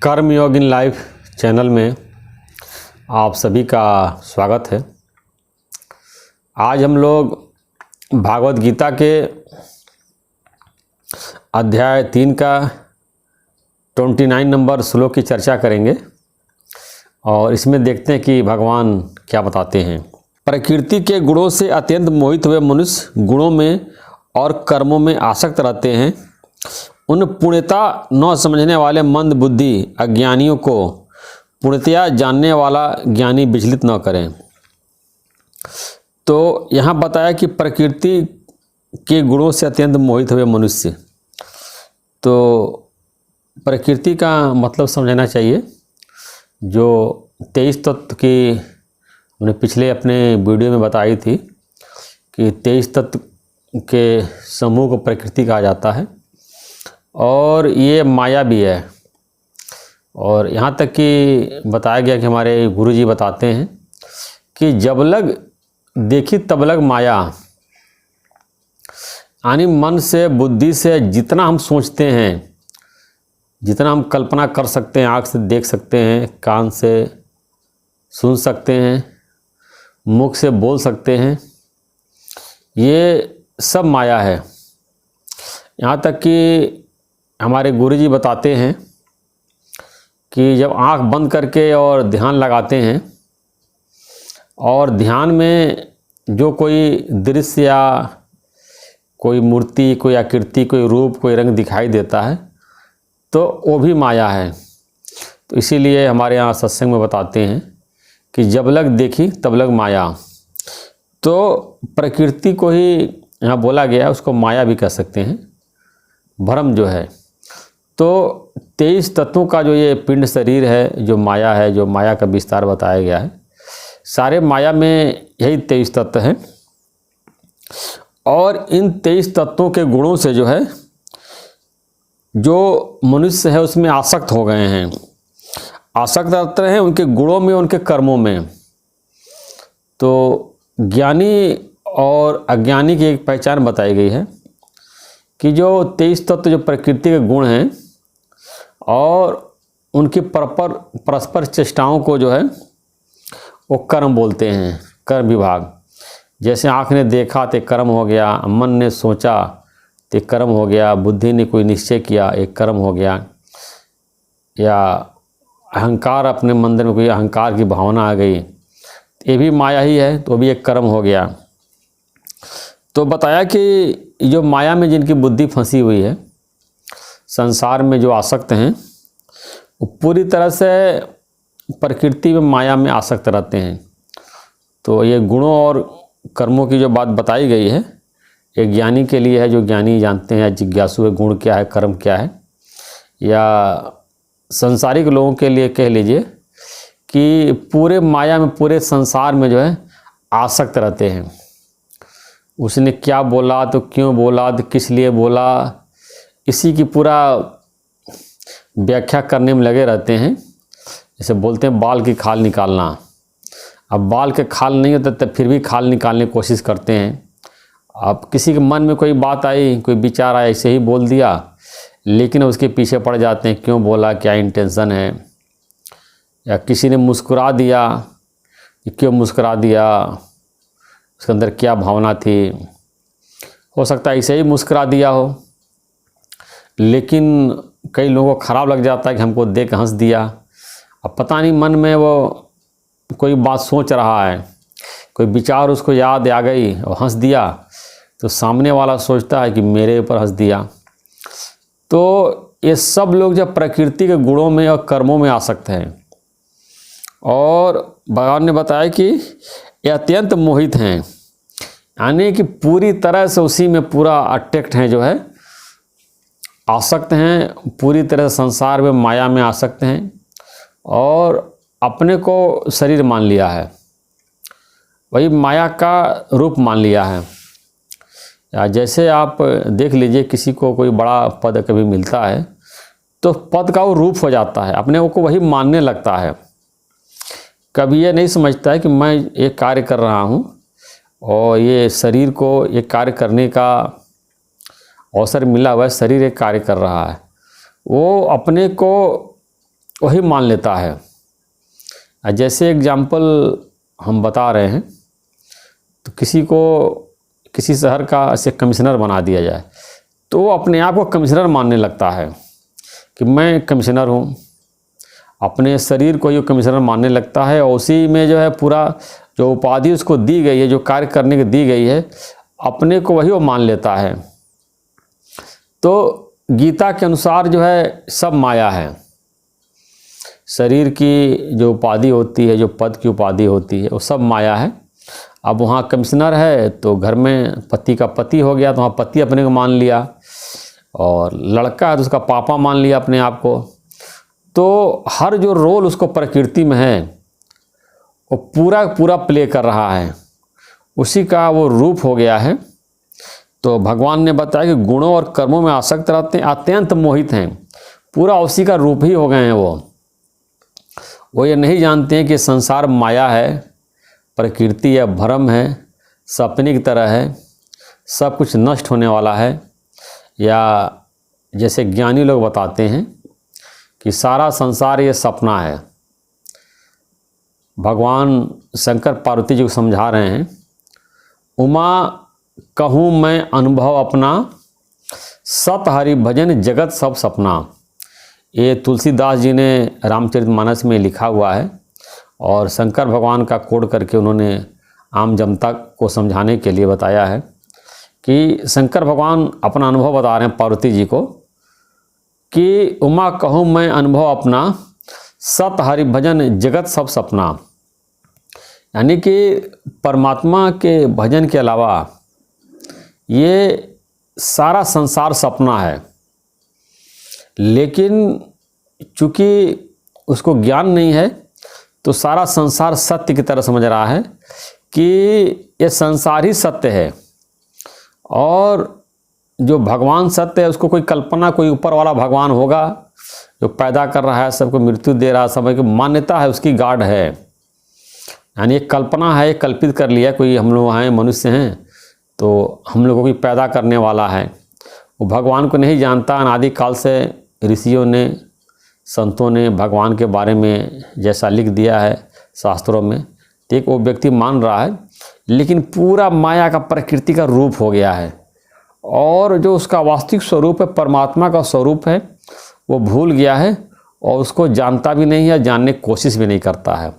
कर्मयोग in life channel में आप सभी का स्वागत है। आज हम लोग भागवत गीता के अध्याय 3 का 29 नंबर श्लोक की चर्चा करेंगे और इसमें देखते हैं कि भगवान क्या बताते हैं। प्रकृति के गुणों से अत्यंत मोहित हुए मनुष्य गुणों में और कर्मों में आसक्त रहते हैं। उन पूर्णता न समझने वाले मंद बुद्धि अज्ञानियों को पूर्णतया जानने वाला ज्ञानी विचलित न करें। तो यहाँ बताया कि प्रकृति के गुणों से अत्यंत मोहित हुए मनुष्य, तो प्रकृति का मतलब समझना चाहिए। जो 23 तत्व की हमने पिछले अपने वीडियो में बताई थी कि 23 तत्व के समूह को प्रकृति कहा जाता है और ये माया भी है। और यहाँ तक कि बताया गया कि हमारे गुरुजी बताते हैं कि जब लग देखी तब लग माया, यानी मन से बुद्धि से जितना हम सोचते हैं, जितना हम कल्पना कर सकते हैं, आँख से देख सकते हैं, कान से सुन सकते हैं, मुख से बोल सकते हैं, ये सब माया है। यहाँ तक कि हमारे गुरुजी बताते हैं कि जब आँख बंद करके और ध्यान लगाते हैं और ध्यान में जो कोई दृश्य या कोई मूर्ति, कोई आकृति, कोई रूप, कोई रंग दिखाई देता है तो वो भी माया है। तो इसीलिए हमारे यहाँ सत्संग में बताते हैं कि जब लग देखी तब लग माया। तो प्रकृति को ही यहाँ बोला गया है, उसको माया भी कह सकते हैं, भ्रम जो है। तो 23 तत्वों का जो ये पिंड शरीर है, जो माया है, जो माया का विस्तार बताया गया है, सारे माया में यही 23 तत्व हैं। और इन 23 तत्वों के गुणों से जो है, जो मनुष्य है उसमें आसक्त हो गए हैं, आसक्त रहते हैं उनके गुणों में, उनके कर्मों में। तो ज्ञानी और अज्ञानी की एक पहचान बताई गई है कि जो 23 तत्व जो प्रकृति के गुण हैं और उनकी परस्पर चेष्टाओं को जो है वो कर्म बोलते हैं, कर्म विभाग। जैसे आँख ने देखा तो कर्म हो गया, मन ने सोचा तो कर्म हो गया, बुद्धि ने कोई निश्चय किया एक कर्म हो गया, या अहंकार, अपने मंदिर में कोई अहंकार की भावना आ गई, ये भी माया ही है, तो भी एक कर्म हो गया। तो बताया कि जो माया में जिनकी बुद्धि फंसी हुई है, संसार में जो आसक्त हैं, वो पूरी तरह से प्रकृति में माया में आसक्त रहते हैं। तो ये गुणों और कर्मों की जो बात बताई गई है, ये ज्ञानी के लिए है, जो ज्ञानी जानते हैं, जिज्ञासु है गुण क्या है, कर्म क्या है। या संसारिक लोगों के लिए कह लीजिए कि पूरे माया में, पूरे संसार में जो है आसक्त रहते हैं। उसने क्या बोला तो क्यों बोला तो किस लिए बोला, इसी की पूरा व्याख्या करने में लगे रहते हैं। जैसे बोलते हैं बाल की खाल निकालना। अब बाल के खाल नहीं होता तब फिर भी खाल निकालने की कोशिश करते हैं। अब किसी के मन में कोई बात आई, कोई विचार आया, ऐसे ही बोल दिया, लेकिन उसके पीछे पड़ जाते हैं, क्यों बोला, क्या इंटेंशन है। या किसी ने मुस्कुरा दिया, क्यों मुस्कुरा दिया, उसके अंदर क्या भावना थी। हो सकता है ऐसे ही मुस्कुरा दिया हो, लेकिन कई लोगों को ख़राब लग जाता है कि हमको देख के हंस दिया। अब पता नहीं मन में वो कोई बात सोच रहा है, कोई विचार उसको याद आ गई और हंस दिया, तो सामने वाला सोचता है कि मेरे ऊपर हंस दिया। तो ये सब लोग जब प्रकृति के गुणों में और कर्मों में आसक्त हैं, और भगवान ने बताया कि ये अत्यंत मोहित हैं, यानी कि पूरी तरह से उसी में पूरा अट्रैक्ट हैं, जो है आसक्त हैं, पूरी तरह से संसार में माया में आसक्त हैं और अपने को शरीर मान लिया है, वही माया का रूप मान लिया है। या जैसे आप देख लीजिए, किसी को कोई बड़ा पद कभी मिलता है तो पद का वो रूप हो जाता है, अपने को वही मानने लगता है। कभी ये नहीं समझता है कि मैं एक कार्य कर रहा हूँ और ये शरीर को एक कार्य करने का अवसर मिला हुआ है, शरीर एक कार्य कर रहा है। वो अपने को वही मान लेता है। जैसे एग्जाम्पल हम बता रहे हैं, तो किसी को किसी शहर का ऐसे कमिश्नर बना दिया जाए तो वो अपने आप को कमिश्नर मानने लगता है कि मैं कमिश्नर हूँ, अपने शरीर को ये कमिश्नर मानने लगता है और उसी में जो है पूरा जो उपाधि उसको दी गई है, जो कार्य करने की दी गई है, अपने को वही वो मान लेता है। तो गीता के अनुसार जो है सब माया है। शरीर की जो उपाधि होती है, जो पद की उपाधि होती है, वो सब माया है। अब वहाँ कमिश्नर है तो घर में पति का पति हो गया तो वहाँ पति अपने को मान लिया, और लड़का है तो उसका पापा मान लिया अपने आप को। तो हर जो रोल उसको प्रकृति में है वो पूरा पूरा प्ले कर रहा है, उसी का वो रूप हो गया है। तो भगवान ने बताया कि गुणों और कर्मों में आसक्त रहते हैं, अत्यंत मोहित हैं, पूरा उसी का रूप ही हो गए हैं। वो ये नहीं जानते हैं कि संसार माया है, प्रकृति है, भ्रम है, सपने की तरह है, सब कुछ नष्ट होने वाला है। या जैसे ज्ञानी लोग बताते हैं कि सारा संसार ये सपना है। भगवान शंकर पार्वती जी को समझा रहे हैं, उमा कहूँ मैं अनुभव अपना, सत हरि भजन जगत सब सपना। ये तुलसीदास जी ने रामचरितमानस में लिखा हुआ है और शंकर भगवान का कोड करके उन्होंने आम जनता को समझाने के लिए बताया है कि शंकर भगवान अपना अनुभव बता रहे हैं पार्वती जी को कि उमा कहूँ मैं अनुभव अपना, सत हरि भजन जगत सब सपना। यानी कि परमात्मा के भजन के अलावा ये सारा संसार सपना है। लेकिन चूँकि उसको ज्ञान नहीं है तो सारा संसार सत्य की तरह समझ रहा है कि ये संसार ही सत्य है, और जो भगवान सत्य है उसको कोई कल्पना, कोई ऊपर वाला भगवान होगा जो पैदा कर रहा है, सबको मृत्यु दे रहा है, सब की मान्यता है, उसकी गाढ़ है। यानी एक कल्पना है, कल्पित कर लिया कोई, हम लोग हैं मनुष्य हैं तो हम लोगों की पैदा करने वाला है। वो भगवान को नहीं जानता। अनादि काल से ऋषियों ने, संतों ने भगवान के बारे में जैसा लिख दिया है शास्त्रों में, तो एक वो व्यक्ति मान रहा है, लेकिन पूरा माया का, प्रकृति का रूप हो गया है, और जो उसका वास्तविक स्वरूप है, परमात्मा का स्वरूप है, वो भूल गया है और उसको जानता भी नहीं है, जानने की कोशिश भी नहीं करता है।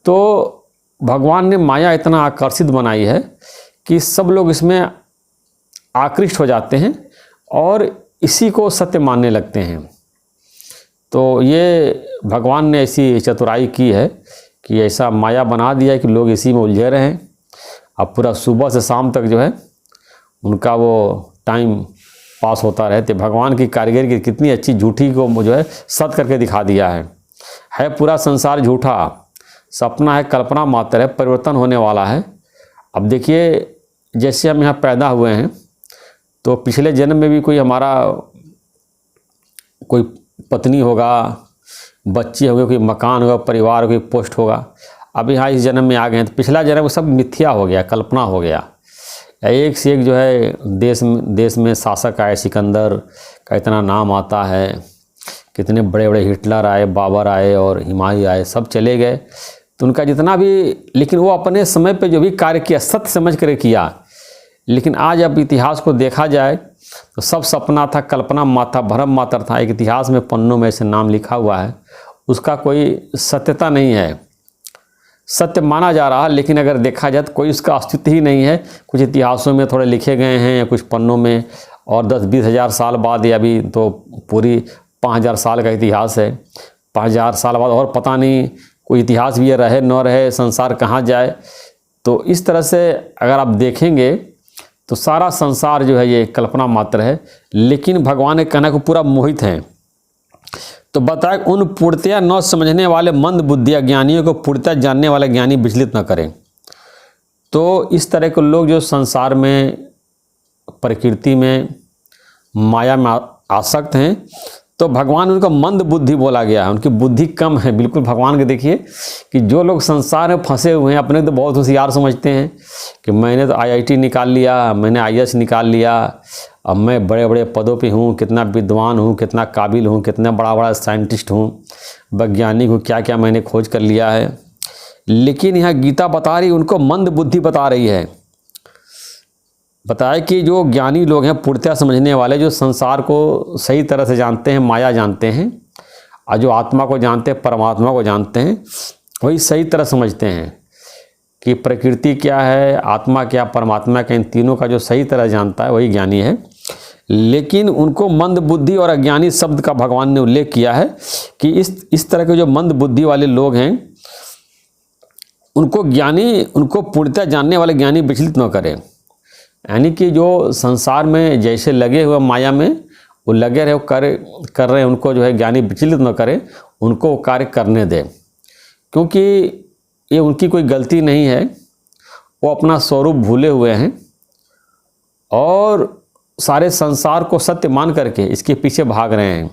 तो भगवान ने माया इतना आकर्षित बनाई है कि सब लोग इसमें आकृष्ट हो जाते हैं और इसी को सत्य मानने लगते हैं। तो ये भगवान ने ऐसी चतुराई की है कि ऐसा माया बना दिया है कि लोग इसी में उलझे रहें। अब पूरा सुबह से शाम तक जो है उनका वो टाइम पास होता रहे। तो भगवान की कारीगरी की कितनी अच्छी, झूठी को जो है सत्य करके दिखा दिया है पूरा संसार झूठा, सपना है, कल्पना मात्र है, परिवर्तन होने वाला है। अब देखिए, जैसे हम यहाँ पैदा हुए हैं तो पिछले जन्म में भी कोई हमारा कोई पत्नी होगा, बच्चे होंगे, कोई मकान होगा, परिवार, कोई पोस्ट होगा। अब यहाँ इस जन्म में आ गए हैं तो पिछला जन्म वो सब मिथ्या हो गया, कल्पना हो गया। एक से एक जो है देश में शासक आए, सिकंदर का इतना नाम आता है, कितने बड़े बड़े हिटलर आए, बाबर आए और हुमायूं आए, सब चले गए। तो उनका जितना भी, लेकिन वो अपने समय पे जो भी कार्य किया सत्य समझ कर किया। लेकिन आज अब इतिहास को देखा जाए तो सब सपना था, कल्पना मात्र, भ्रम मात्र था। एक इतिहास में पन्नों में ऐसे नाम लिखा हुआ है, उसका कोई सत्यता नहीं है, सत्य माना जा रहा है, लेकिन अगर देखा जाए तो कोई उसका अस्तित्व ही नहीं है। कुछ इतिहासों में थोड़े लिखे गए हैं या कुछ पन्नों में, और 10-20 हज़ार साल बाद, या अभी तो पूरी 5000 साल का इतिहास है, 5000 साल बाद और पता नहीं कोई इतिहास भी रहे न रहे, संसार कहाँ जाए। तो इस तरह से अगर आप देखेंगे तो सारा संसार जो है ये कल्पना मात्र है। लेकिन भगवान के कहने को पूरा मोहित हैं। तो बताए, उन पूर्णतया न समझने वाले मंद बुद्धि अज्ञानियों को पूर्णतया जानने वाले ज्ञानी विचलित न करें। तो इस तरह के लोग जो संसार में, प्रकृति में, माया में आसक्त हैं, तो भगवान उनको मंद बुद्धि बोला गया है, उनकी बुद्धि कम है। बिल्कुल भगवान के देखिए कि जो लोग संसार में फंसे हुए हैं, अपने तो बहुत होशियार समझते हैं कि मैंने तो IIT निकाल लिया, मैंने IAS निकाल लिया, अब मैं बड़े बड़े पदों पे हूँ, कितना विद्वान हूँ, कितना काबिल हूँ, कितना बड़ा बड़ा साइंटिस्ट हूँ, वैज्ञानिक हूँ, क्या क्या मैंने खोज कर लिया है। लेकिन यहाँ गीता बता रही, उनको मंद बुद्धि बता रही है। बताया कि जो ज्ञानी लोग हैं, पूर्णतया समझने वाले, जो संसार को सही तरह से जानते हैं, माया जानते हैं, और जो आत्मा को जानते हैं, परमात्मा को जानते हैं, वही सही तरह समझते हैं कि प्रकृति क्या है, आत्मा क्या, परमात्मा क्या, इन तीनों का जो सही तरह जानता है वही ज्ञानी है। लेकिन उनको मंद बुद्धि और अज्ञानी शब्द का भगवान ने उल्लेख किया है कि इस तरह के जो मंद बुद्धि वाले लोग हैं, उनको पूर्णतः जानने वाले ज्ञानी विचलित न करें। यानी कि जो संसार में जैसे लगे हुए माया में वो लगे रहे, कर रहे हैं, उनको जो है ज्ञानी विचलित न करें, उनको कार्य करने दें, क्योंकि ये उनकी कोई गलती नहीं है। वो अपना स्वरूप भूले हुए हैं और सारे संसार को सत्य मान करके इसके पीछे भाग रहे हैं।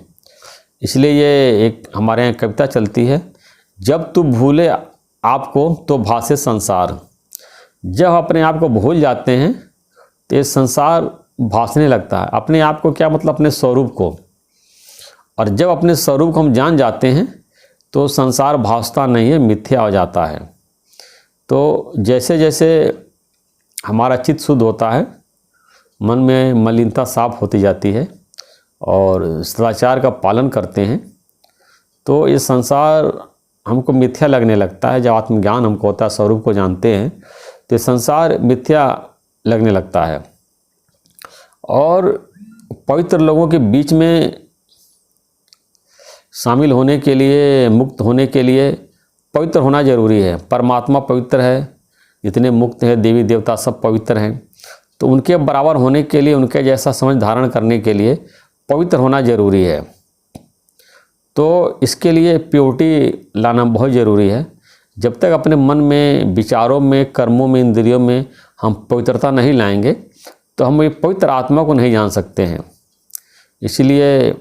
इसलिए ये एक हमारे यहाँ कविता चलती है, जब तू भूले आपको तो भासे संसार। जब अपने आप को भूल जाते हैं तो ये संसार भासने लगता है। अपने आप को क्या मतलब, अपने स्वरूप को। और जब अपने स्वरूप को हम जान जाते हैं तो संसार भासता नहीं है, मिथ्या हो जाता है। तो जैसे जैसे हमारा चित्त शुद्ध होता है, मन में मलिनता साफ होती जाती है और सदाचार का पालन करते हैं, तो ये संसार हमको मिथ्या लगने लगता है। जब आत्मज्ञान हमको होता है, स्वरूप को जानते हैं, तो संसार मिथ्या लगने लगता है। और पवित्र लोगों के बीच में शामिल होने के लिए, मुक्त होने के लिए पवित्र होना जरूरी है। परमात्मा पवित्र है, जितने मुक्त हैं, देवी देवता सब पवित्र हैं। तो उनके बराबर होने के लिए, उनके जैसा समझ धारण करने के लिए पवित्र होना जरूरी है। तो इसके लिए प्योरिटी लाना बहुत ज़रूरी है। जब तक अपने मन में, विचारों में, कर्मों में, इंद्रियों में हम पवित्रता नहीं लाएंगे तो हम ये पवित्र आत्मा को नहीं जान सकते हैं। इसलिए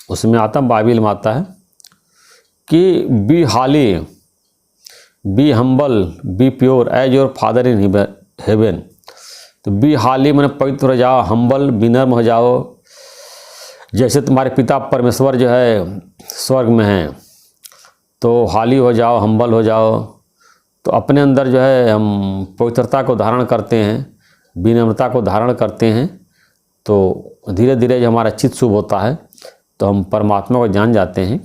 उसमें आता, बाइबल में आता है कि be holy, be humble, be pure as your father in heaven. तो बी हाली मैंने पवित्र हो जाओ, हम्बल विनम्र हो जाओ, जैसे तुम्हारे पिता परमेश्वर जो है स्वर्ग में हैं, तो हाली हो जाओ, हम्बल हो जाओ। तो अपने अंदर जो है हम पवित्रता को धारण करते हैं, विनम्रता को धारण करते हैं, तो धीरे धीरे जो हमारा चित्त शुभ होता है तो हम परमात्मा को जान जाते हैं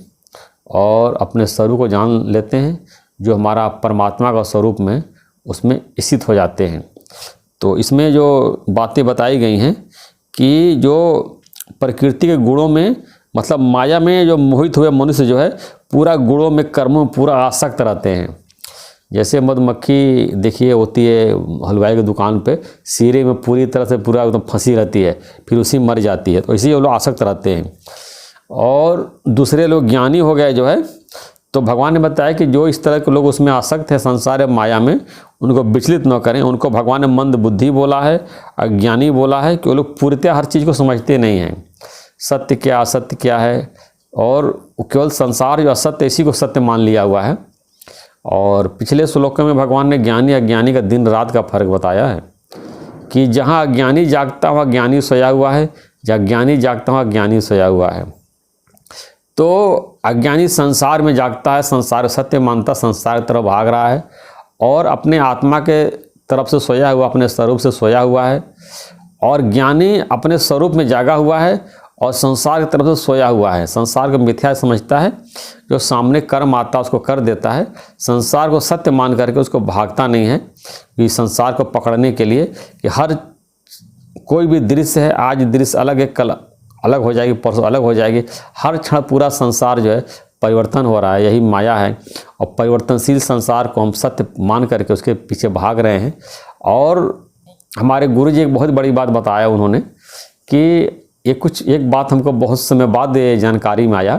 और अपने स्वरूप को जान लेते हैं, जो हमारा परमात्मा का स्वरूप में, उसमें स्थित हो जाते हैं। तो इसमें जो बातें बताई गई हैं कि जो प्रकृति के गुणों में, मतलब माया में जो मोहित हुए मनुष्य जो है पूरा गुणों में, कर्मों में पूरा आसक्त रहते हैं। जैसे मधुमक्खी देखिए होती है हलवाई की दुकान पे, सीरे में पूरी तरह से पूरा एकदम फंसी रहती है, फिर उसी मर जाती है। तो इसी वो लोग आसक्त रहते हैं। और दूसरे लोग ज्ञानी हो गए जो है, तो भगवान ने बताया कि जो इस तरह के लोग उसमें आसक्त है संसार माया में, उनको विचलित न करें। उनको भगवान ने मंद बुद्धि बोला है, अज्ञानी बोला है, कि वो लोग पूर्णतः हर चीज़ को समझते नहीं हैं, सत्य क्या असत्य क्या है, और केवल संसार जो असत्य, इसी को सत्य मान लिया हुआ है। और पिछले श्लोकों में भगवान ने ज्ञानी अज्ञानी का दिन रात का फर्क बताया है कि जहाँ अज्ञानी जागता वहाँ ज्ञानी सोया हुआ है, जहाँ ज्ञानी जागता वहाँ ज्ञानी सोया हुआ है। तो अज्ञानी संसार में जागता है, संसार सत्य मानता, संसार की तरफ भाग रहा है, और अपने आत्मा के तरफ से सोया हुआ, अपने स्वरूप से सोया हुआ है। और ज्ञानी अपने स्वरूप में जागा हुआ है और संसार की तरफ से सोया हुआ है। संसार को मिथ्या समझता है, जो सामने कर्म आता है उसको कर देता है, संसार को सत्य मान करके उसको भागता नहीं है कि संसार को पकड़ने के लिए कि हर कोई भी दृश्य है, आज दृश्य अलग है, कल अलग हो जाएगी, परसों अलग हो जाएगी। हर क्षण पूरा संसार जो है परिवर्तन हो रहा है, यही माया है। और परिवर्तनशील संसार को हम सत्य मान करके उसके पीछे भाग रहे हैं। और हमारे गुरु जी एक बहुत बड़ी बात बताया उन्होंने कि एक बात हमको बहुत समय बाद जानकारी में आया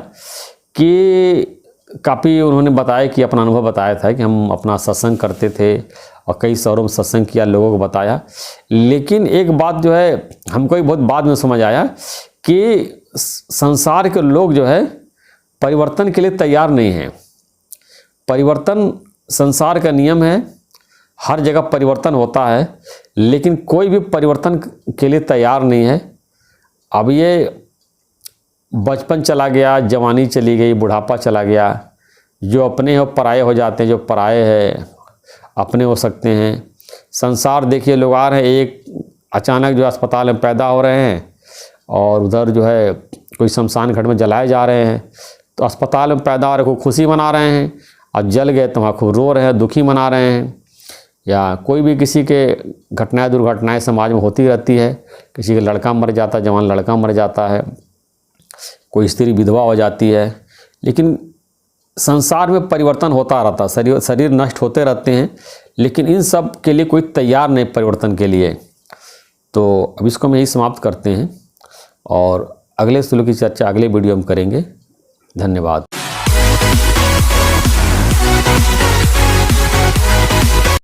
कि काफ़ी उन्होंने बताया कि अपना अनुभव बताया था कि हम अपना सत्संग करते थे और कई शहरों में सत्संग किया, लोगों को बताया। लेकिन एक बात जो है हमको भी बहुत बाद में समझ आया कि संसार के लोग जो है परिवर्तन के लिए तैयार नहीं हैं। परिवर्तन संसार का नियम है, हर जगह परिवर्तन होता है, लेकिन कोई भी परिवर्तन के लिए तैयार नहीं है। अब ये बचपन चला गया, जवानी चली गई, बुढ़ापा चला गया, जो अपने हो पराये हो जाते हैं, जो पराये हैं अपने हो सकते हैं। संसार देखिए, लोग आ रहे हैं, एक अचानक जो अस्पताल में पैदा हो रहे हैं और उधर जो है कोई शमशान घाट में जलाए जा रहे हैं। तो अस्पताल में पैदा हो रहे को खुशी मना रहे हैं, और जल गए तो वहाँ खूब रो रहे हैं, दुखी मना रहे हैं। या कोई भी किसी के घटनाएं दुर्घटनाएं समाज में होती रहती है, किसी का लड़का मर जाता है, जवान लड़का मर जाता है, कोई स्त्री विधवा हो जाती है। लेकिन संसार में परिवर्तन होता रहता है, शरीर नष्ट होते रहते हैं, लेकिन इन सब के लिए कोई तैयार नहीं परिवर्तन के लिए। तो अब इसको हम यही समाप्त करते हैं और अगले श्लोक की चर्चा अगले वीडियो में करेंगे। धन्यवाद।